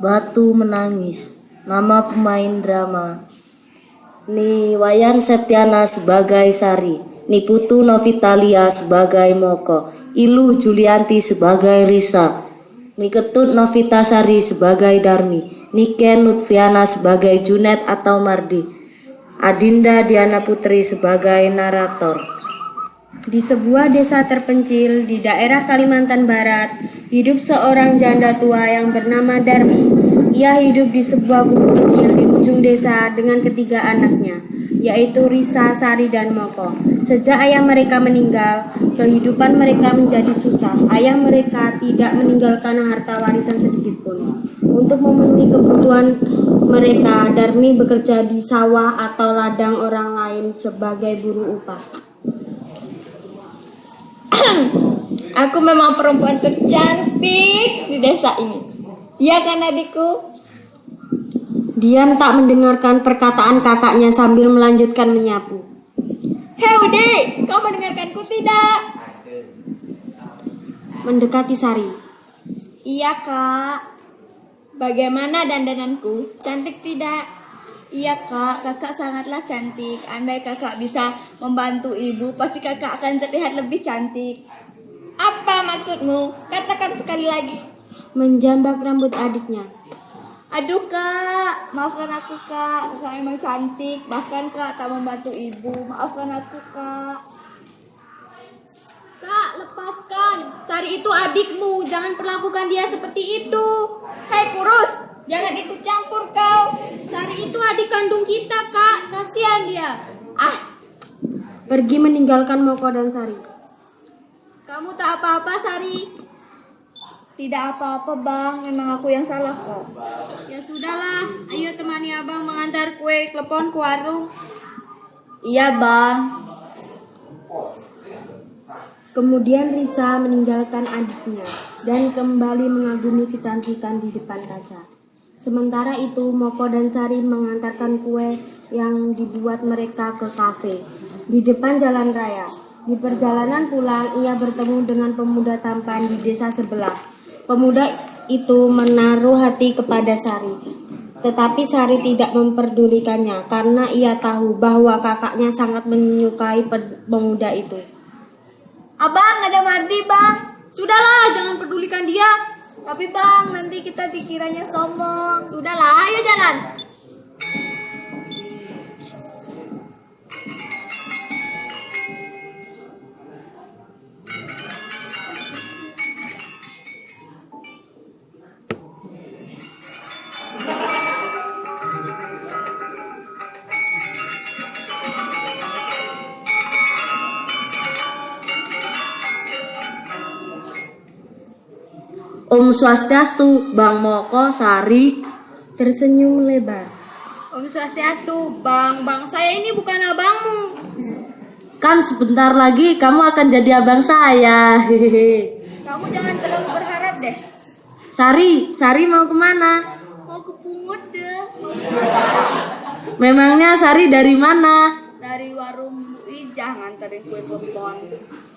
Batu menangis. Nama pemain drama: Ni Wayan Septiana sebagai Sari, Ni Putu Novitalia sebagai Moko, Ilu Julianti sebagai Risa, Ni Ketut Novitasari sebagai Darmi, Ni Ken Lutfiana sebagai Junet atau Mardi, Adinda Diana Putri sebagai narator. Di sebuah desa terpencil di daerah Kalimantan Barat, hidup seorang janda tua yang bernama Darmi. Ia hidup di sebuah gubuk kecil di ujung desa dengan ketiga anaknya, yaitu Risa, Sari, dan Moko. Sejak ayah mereka meninggal, kehidupan mereka menjadi susah. Ayah mereka tidak meninggalkan harta warisan sedikit pun. Untuk memenuhi kebutuhan mereka, Darmi bekerja di sawah atau ladang orang lain sebagai buruh upah. Aku memang perempuan tercantik di desa ini. Iya kan adikku? Diam tak mendengarkan perkataan kakaknya sambil melanjutkan menyapu. Hei Ude, kau mendengarkanku tidak? Mendekati Sari. Iya kak. Bagaimana dandananku? Cantik tidak? Iya kak, kakak sangatlah cantik. Andai kakak bisa membantu ibu, pasti kakak akan terlihat lebih cantik. Apa maksudmu? Katakan sekali lagi. Menjambak rambut adiknya. Aduh kak, maafkan aku kak. Kakak memang cantik. Bahkan kak tak membantu ibu. Maafkan aku kak. Kak, lepaskan. Sari itu adikmu. Jangan perlakukan dia seperti itu. Hei kurus, jangan ikut campur kau. Sari itu adik kandung kita kak. Kasihan dia. Pergi meninggalkan Moko dan Sari. Kamu tak apa-apa Sari? Tidak apa-apa bang, memang aku yang salah kok. Ya sudahlah, ayo temani abang mengantar kue klepon ke warung. Iya bang. Kemudian Risa meninggalkan adiknya dan kembali mengagumi kecantikan di depan kaca. Sementara itu Moko dan Sari mengantarkan kue yang dibuat mereka ke kafe di depan jalan raya. Di perjalanan pulang ia bertemu dengan pemuda tampan di desa sebelah. Pemuda itu menaruh hati kepada Sari, tetapi Sari tidak memperdulikannya karena ia tahu bahwa kakaknya sangat menyukai pemuda itu. Abang, ada Mardi bang. Sudahlah, jangan pedulikan dia. Tapi bang, nanti kita dikiranya sombong. Sudahlah, ayo jalan. Om Swastiastu, Bang Moko, Sari tersenyum lebar. Om Swastiastu, bang saya ini bukan abangmu. Kan sebentar lagi kamu akan jadi abang saya. Hehehe. Kamu jangan terlalu berharap deh. Sari mau kemana? Mau ke Pungut deh. Memangnya Sari dari mana? Dari warung Bu Ijah nganterin kue klepon.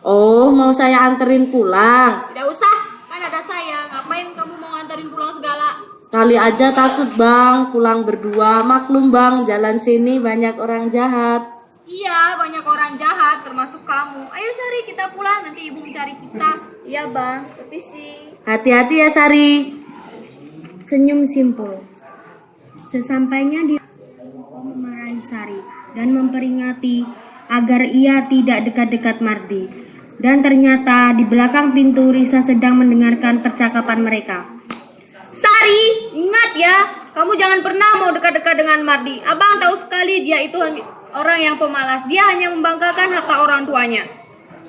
Oh, mau saya anterin pulang. Tidak usah, kan ada saya. Ngapain kamu mau nganterin pulang segala? Kali aja takut bang, pulang berdua. Maklum bang, jalan sini banyak orang jahat. Iya, banyak orang jahat, termasuk kamu. Ayo Sari, kita pulang, nanti ibu mencari kita. Iya bang, permisi. Hati-hati ya Sari. Senyum simpul. Sesampainya di Moko memarahi Sari dan memperingati agar ia tidak dekat-dekat Mardi. Dan ternyata di belakang pintu Risa sedang mendengarkan percakapan mereka. Sari, ingat ya, kamu jangan pernah mau dekat-dekat dengan Mardi. Abang tahu sekali dia itu orang yang pemalas. Dia hanya membanggakan harta orang tuanya.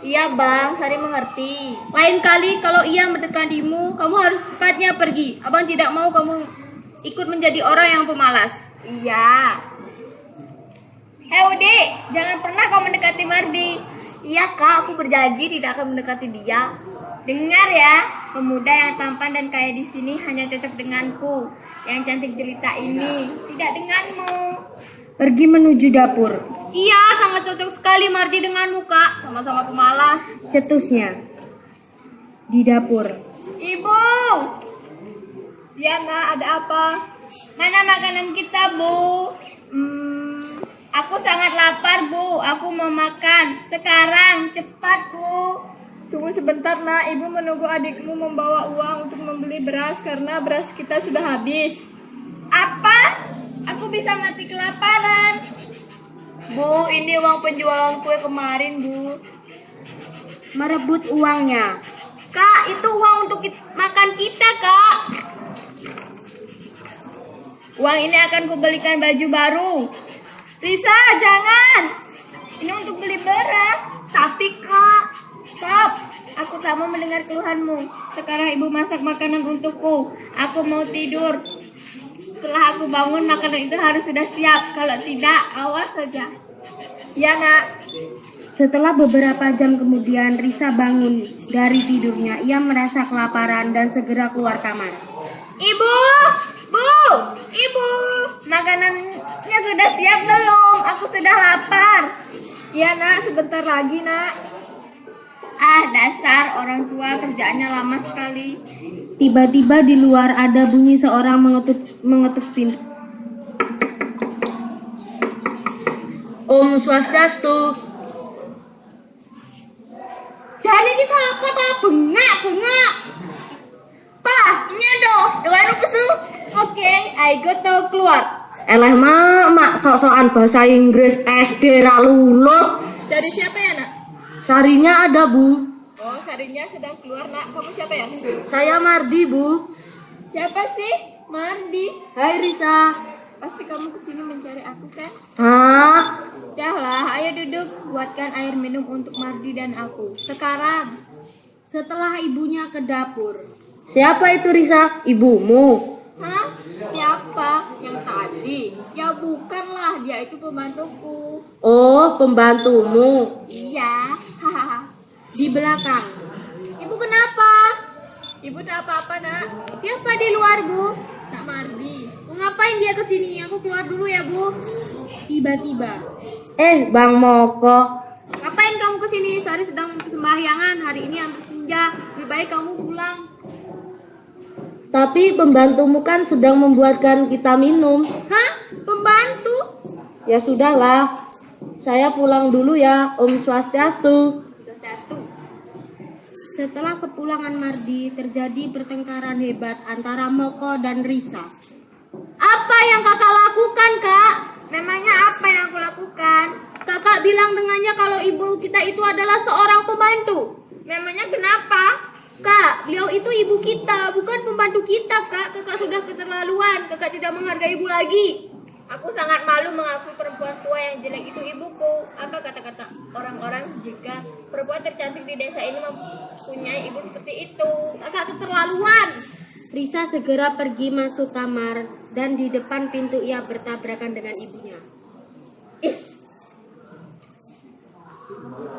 Iya bang, Sari mengerti. Lain kali kalau ia mendekatimu, kamu harus cepatnya pergi. Abang tidak mau kamu ikut menjadi orang yang pemalas. Iya. Hei Udi, jangan pernah kau mendekati Mardi. Iya kak, aku berjanji tidak akan mendekati dia. Dengar ya, pemuda yang tampan dan kaya di sini hanya cocok denganku. Yang cantik jelita ini, tidak denganmu. Pergi menuju dapur. Iya, sangat cocok sekali Mardi denganmu kak. Sama-sama pemalas. Cetusnya. Di dapur. Ibu, Ya nak, ada apa? Mana makanan kita, Bu? Aku sangat lapar, Bu. Aku mau makan. Sekarang, cepat, Bu. Tunggu sebentar nak, ibu menunggu adikmu membawa uang untuk membeli beras karena beras kita sudah habis. Apa? Aku bisa mati kelaparan. Bu, ini uang penjualan kue kemarin, Bu. Merebut uangnya. Kak, itu uang untuk makan kita, Kak. Uang ini akan kubelikan baju baru. Risa, jangan. Ini untuk beli beras. Tapi, Kak. Stop. Aku tak mau mendengar keluhanmu. Sekarang ibu masak makanan untukku. Aku mau tidur. Setelah aku bangun, makanan itu harus sudah siap. Kalau tidak, awas saja. Ya, nak. Setelah beberapa jam kemudian, Risa bangun dari tidurnya. Ia merasa kelaparan dan segera keluar kamar. Ibu, Bu, Ibu, makanannya sudah siap belum? Aku sudah lapar. Ya nak, sebentar lagi nak. Ah, dasar orang tua kerjaannya lama sekali. Tiba-tiba di luar ada bunyi seorang mengetuk pintu. Om Swastiastu. Jadi ki siapa ta bengak. Pak, nyedo, dengan pesu. Oke, I go to keluar. Eleh mak sok-sokan bahasa Inggris SD ra lulut. Jadi siapa ya, nak? Sarinya ada, Bu. Oh, Sarinya sedang keluar, nak. Kamu siapa ya? Saya Mardi, Bu. Siapa sih? Mardi. Hai Risa. Pasti kamu kesini mencari aku kan? Hah? Dahlah, ayo duduk. Buatkan air minum untuk Mardi dan aku. Sekarang. Setelah ibunya ke dapur. Siapa itu Risa? Ibumu. Hah? Siapa? Yang tadi? Ya bukanlah, dia itu pembantuku. Oh, pembantumu. Iya. Hahaha. Di belakang. Ibu kenapa? Ibu tak apa-apa, nak. Siapa di luar, Bu? Nak Mardi. Mau ngapain dia kesini? Aku keluar dulu ya, Bu. Tiba-tiba. Bang Moko. Ngapain kamu kesini? Sari sedang sembahyangan. Hari ini hampir senja. Lebih baik kamu pulang. Tapi pembantumu kan sedang membuatkan kita minum. Hah? Pembantu? Ya sudahlah. Saya pulang dulu ya, Om Swastiastu. Swastiastu. Setelah kepulangan Mardi, terjadi pertengkaran hebat antara Moko dan Risa. Apa yang kakak lakukan, Kak? Memangnya apa yang aku lakukan? Kakak bilang dengannya kalau ibu kita itu adalah seorang pembantu. Memangnya kenapa? Kak, beliau itu ibu kita, bukan pembantu kita, Kak. Kakak sudah keterlaluan. Kakak tidak menghargai ibu lagi. Aku sangat malu mengakui perempuan tua yang jelek itu ibuku. Apa kata-kata orang-orang jika perempuan tercantik di desa ini mempunyai ibu seperti itu? Kakak keterlaluan. Risa segera pergi masuk kamar dan di depan pintu ia bertabrakan dengan ibunya.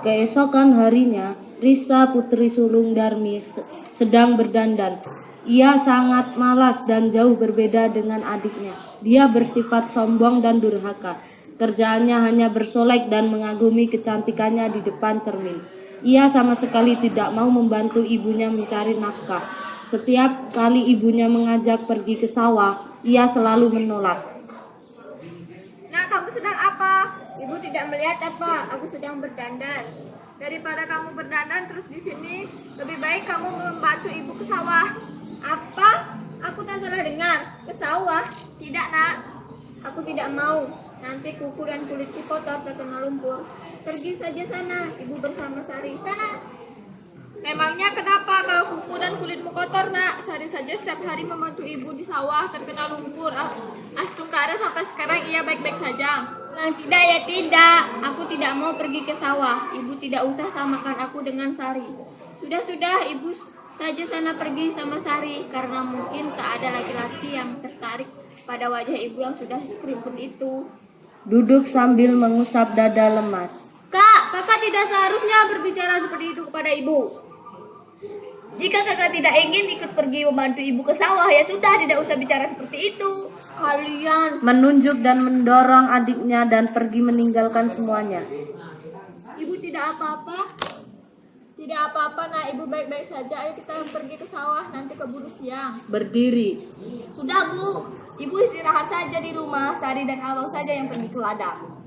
Keesokan harinya, Risa putri sulung Darmi sedang berdandan. Ia sangat malas dan jauh berbeda dengan adiknya. Dia bersifat sombong dan durhaka. Kerjaannya hanya bersolek dan mengagumi kecantikannya di depan cermin. Ia sama sekali tidak mau membantu ibunya mencari nafkah. Setiap kali ibunya mengajak pergi ke sawah, ia selalu menolak. Nah, kamu sedang apa? Ibu tidak melihat apa? Aku sedang berdandan. Daripada kamu berdandan terus di sini, lebih baik kamu membantu ibu ke sawah. Apa? Aku tak salah dengar. Ke sawah? Tidak, nak. Aku tidak mau. Nanti kuku dan kulitku kotor terkena lumpur. Pergi saja sana, ibu bersama Sari. Sana. Memangnya kenapa kalau kuku dan kulitmu kotor, nak? Sari saja setiap hari membantu ibu di sawah terkena lumpur. Astung keadaan sampai sekarang ia baik-baik saja. Tidak ya tidak. Aku tidak mau pergi ke sawah. Ibu tidak usah samakan aku dengan Sari. Sudah, ibu saja sana pergi sama Sari. Karena mungkin tak ada laki-laki yang tertarik pada wajah ibu yang sudah keriput itu. Duduk sambil mengusap dada lemas. Kakak tidak seharusnya berbicara seperti itu kepada ibu. Jika kakak tidak ingin ikut pergi membantu ibu ke sawah, ya sudah, tidak usah bicara seperti itu. Kalian. Menunjuk dan mendorong adiknya dan pergi meninggalkan semuanya. Ibu tidak apa-apa. Tidak apa-apa nak, ibu baik-baik saja. Ayo kita pergi ke sawah, nanti keburu siang. Berdiri. Sudah Bu, Ibu istirahat saja di rumah. Sari dan Abang saja yang pergi ke ladang.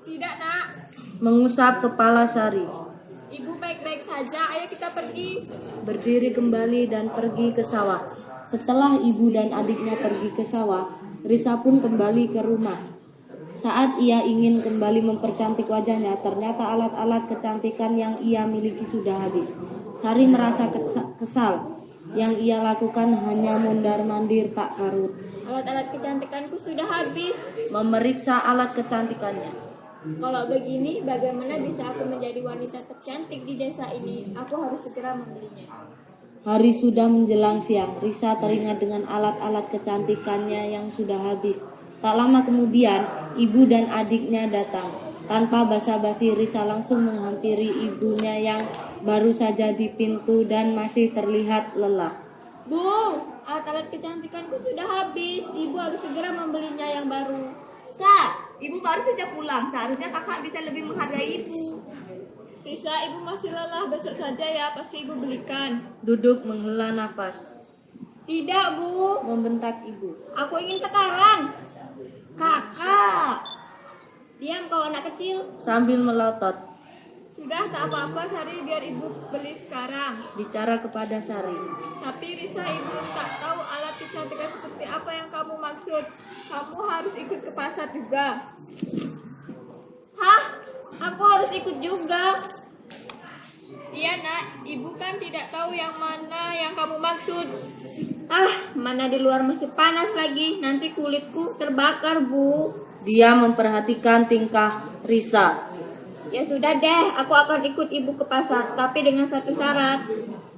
Tidak nak, Mengusap kepala Sari. ibu baik-baik saja. Ayo kita pergi. Berdiri kembali dan pergi ke sawah. Setelah ibu dan adiknya pergi ke sawah, Risa pun kembali ke rumah. Saat ia ingin kembali mempercantik wajahnya, ternyata alat-alat kecantikan yang ia miliki sudah habis. Sari merasa kesal. Yang ia lakukan hanya mondar-mandir tak karut. Alat-alat kecantikanku sudah habis. Memeriksa alat kecantikannya. Kalau begini, bagaimana bisa aku menjadi wanita tercantik di desa ini? Aku harus segera membelinya. Hari sudah menjelang siang. Risa teringat dengan alat-alat kecantikannya yang sudah habis. Tak lama kemudian, ibu dan adiknya datang. Tanpa basa-basi, Risa langsung menghampiri ibunya yang baru saja di pintu dan masih terlihat lelah. Bu, alat-alat kecantikanku sudah habis. Ibu harus segera membelinya yang baru. Kak, Ibu baru saja pulang. Seharusnya kakak bisa lebih menghargai Ibu. Risa, ibu masih lelah. Besok saja ya, pasti ibu belikan. Duduk menghela nafas. Tidak, Bu. Membentak ibu. Aku ingin sekarang. Kakak. Diam kau anak kecil. Sambil melotot. Sudah tak apa-apa, Sari, biar ibu beli sekarang. Bicara kepada Sari. Tapi Risa, ibu tak tahu alat kecantikan seperti apa yang kamu maksud. Kamu harus ikut ke pasar juga. Hah? Aku harus ikut juga. Iya nak, ibu kan tidak tahu yang mana yang kamu maksud. Mana di luar masih panas lagi. Nanti kulitku terbakar, Bu. Dia memperhatikan tingkah Risa. Ya sudah deh, aku akan ikut ibu ke pasar, tapi dengan satu syarat.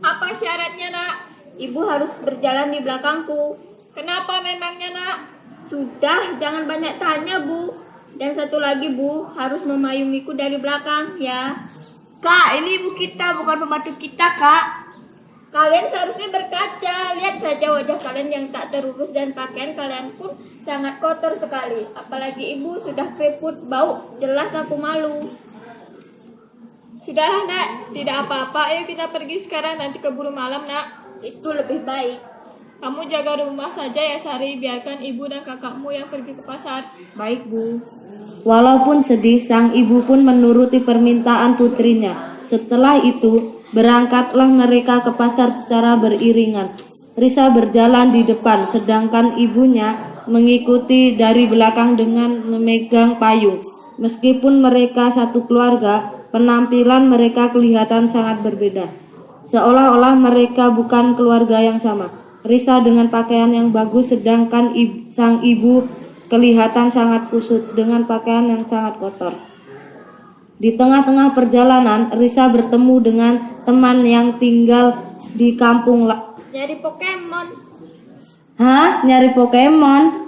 Apa syaratnya, nak? Ibu harus berjalan di belakangku. Kenapa memangnya, nak? Sudah, jangan banyak tanya, Bu. Dan satu lagi, Bu, harus memayungiku dari belakang, ya. Kak, ini ibu kita, bukan pembantu kita, Kak. Kalian seharusnya berkaca. Lihat saja wajah kalian yang tak terurus dan pakaian kalian pun sangat kotor sekali. Apalagi ibu sudah keriput, bau. Jelas aku malu. Sudahlah nak, tidak apa-apa. Ayo kita pergi sekarang, nanti keburu malam nak. Itu lebih baik. Kamu jaga rumah saja ya Sari, biarkan ibu dan kakakmu yang pergi ke pasar. Baik, Bu. Walaupun sedih, sang ibu pun menuruti permintaan putrinya. Setelah itu, berangkatlah mereka ke pasar secara beriringan. Risa berjalan di depan, sedangkan ibunya mengikuti dari belakang dengan memegang payung. Meskipun mereka satu keluarga, penampilan mereka kelihatan sangat berbeda. Seolah-olah mereka bukan keluarga yang sama. Risa dengan pakaian yang bagus, sedangkan sang ibu kelihatan sangat kusut dengan pakaian yang sangat kotor. Di tengah-tengah perjalanan, Risa bertemu dengan teman yang tinggal di kampung. Jadi Pokemon. Hah? Nyari Pokemon?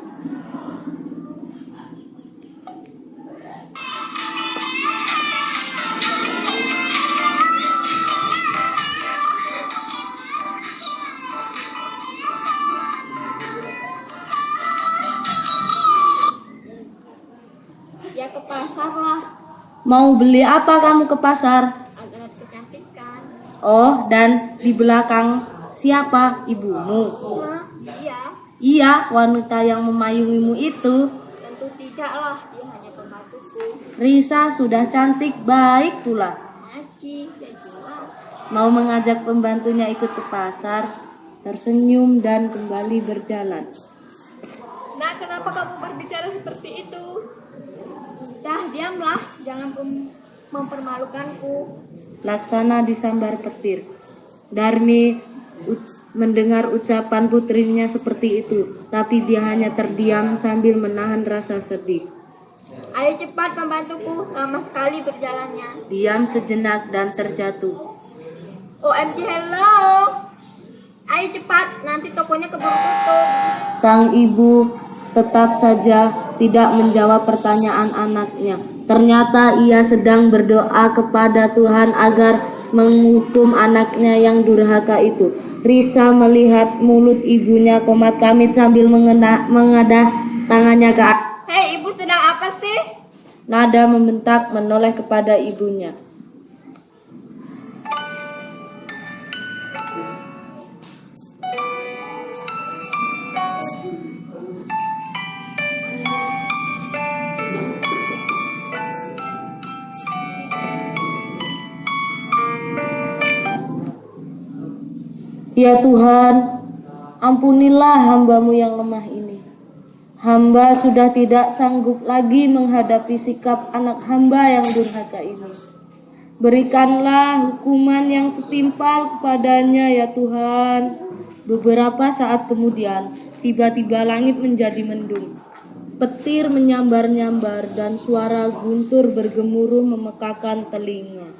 Ya ke pasar lah. Mau beli apa kamu ke pasar? Alat kecantikan. Oh, dan di belakang siapa? Ibumu? Hah? Iya. Iya, wanita yang memayungimu itu. Tentu tidak lah, dia hanya pembantuku. Risa sudah cantik, baik pula. Aci, gak jelas. Mau mengajak pembantunya ikut ke pasar, tersenyum dan kembali berjalan. Nak, kenapa kamu berbicara seperti itu? Dah, diamlah. Jangan mempermalukanku. Laksana disambar petir. Darmi mendengar ucapan putrinya seperti itu, tapi dia hanya terdiam sambil menahan rasa sedih. Ayo cepat pembantuku, lama sekali berjalannya. Diam sejenak dan terjatuh. OMG, hello. Ayo cepat, nanti tokonya keburu tutup. Sang ibu tetap saja tidak menjawab pertanyaan anaknya. Ternyata ia sedang berdoa kepada Tuhan agar menghukum anaknya yang durhaka itu. Risa melihat mulut ibunya komat kamit sambil mengadah tangannya ke atas. Hei, ibu sedang apa sih? Nada membentak menoleh kepada ibunya. Ya Tuhan, ampunilah hamba-Mu yang lemah ini. Hamba sudah tidak sanggup lagi menghadapi sikap anak hamba yang durhaka ini. Berikanlah hukuman yang setimpal kepadanya ya Tuhan. Beberapa saat kemudian, tiba-tiba langit menjadi mendung. Petir menyambar-nyambar dan suara guntur bergemuruh memekakan telinga.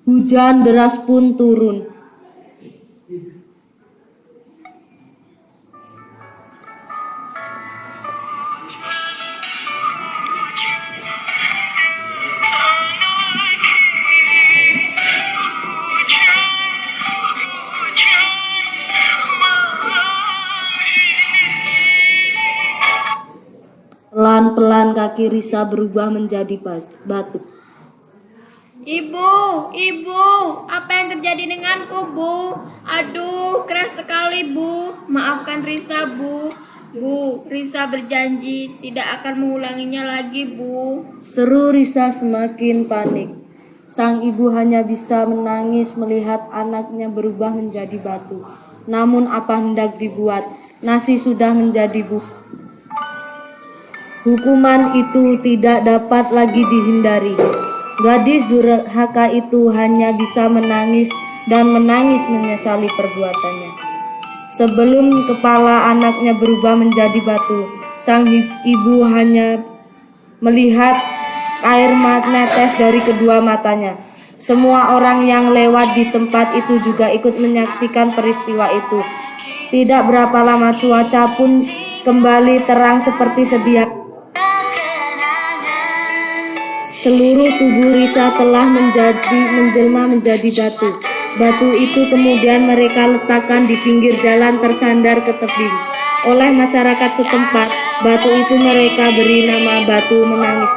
Hujan deras pun turun. Pelan-pelan kaki Risa berubah menjadi batu. Ibu, apa yang terjadi denganku, Bu? Aduh, keras sekali, Bu. Maafkan Risa, Bu. Bu, Risa berjanji tidak akan mengulanginya lagi, Bu. Seru Risa semakin panik. Sang ibu hanya bisa menangis melihat anaknya berubah menjadi batu. Namun apa hendak dibuat? Nasi sudah menjadi bubur. Hukuman itu tidak dapat lagi dihindari. Gadis durhaka itu hanya bisa menangis dan menangis menyesali perbuatannya. Sebelum kepala anaknya berubah menjadi batu, sang ibu hanya melihat air menetes dari kedua matanya. Semua orang yang lewat di tempat itu juga ikut menyaksikan peristiwa itu. Tidak berapa lama cuaca pun kembali terang seperti sedia. Seluruh tubuh Risa telah menjelma menjadi batu. Batu itu kemudian mereka letakkan di pinggir jalan tersandar ke tebing. Oleh masyarakat setempat, batu itu mereka beri nama Batu Menangis.